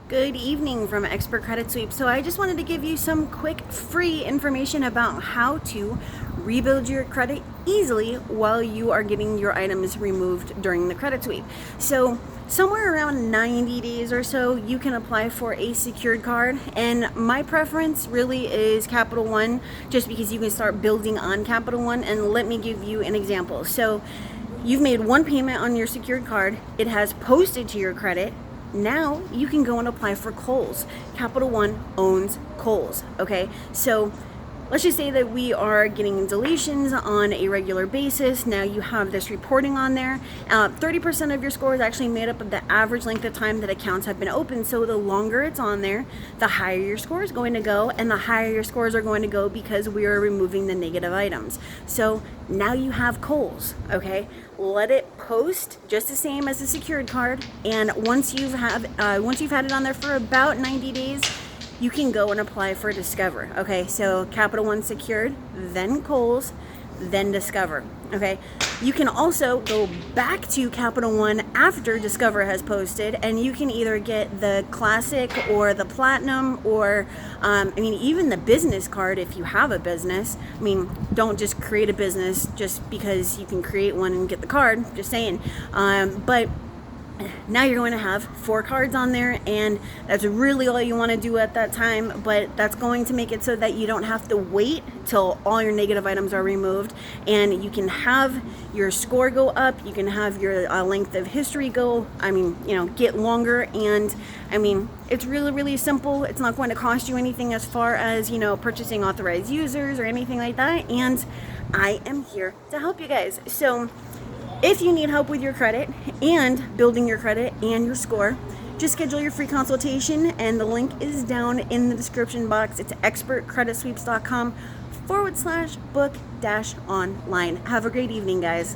Good evening from Expert Credit Sweep. So I just wanted to give you some quick free information about how to rebuild your credit easily while you are getting your items removed during the credit sweep. So somewhere around 90 days or so, you can apply for a secured card. And my preference really is Capital One, just because you can start building on Capital One. And let me give you an example. So you've made one payment on your secured card. It has posted to your credit. Now you can go and apply for Kohl's. Capital One owns Kohl's, okay? So let's just say that we are getting deletions on a regular basis. Now you have this reporting on there. 30% of your score is actually made up of the average length of time that accounts have been open. So the longer it's on there, the higher your score is going to go, and the higher your scores are going to go because we are removing the negative items. So now you have Kohl's, okay? Let it post just the same as a secured card, and once you've had it on there for about 90 days, you can go and apply for Discover. Okay, so Capital One secured, then Kohl's, then Discover. Okay, you can also go back to Capital One after Discover has posted, and you can either get the classic or the platinum, or even the business card if you have a business. Don't just create a business just because you can create one and get the card, just saying. But now you're going to have 4 cards on there, and that's really all you want to do at that time. But that's going to make it so that you don't have to wait till all your negative items are removed, and you can have your score go up. You can have your length of history go, get longer. And it's really, really simple. It's not going to cost you anything as far as, purchasing authorized users or anything like that. And I am here to help you guys. So if you need help with your credit and building your credit and your score, just schedule your free consultation, and the link is down in the description box. It's expertcreditsweeps.com/book-online. Have a great evening, guys.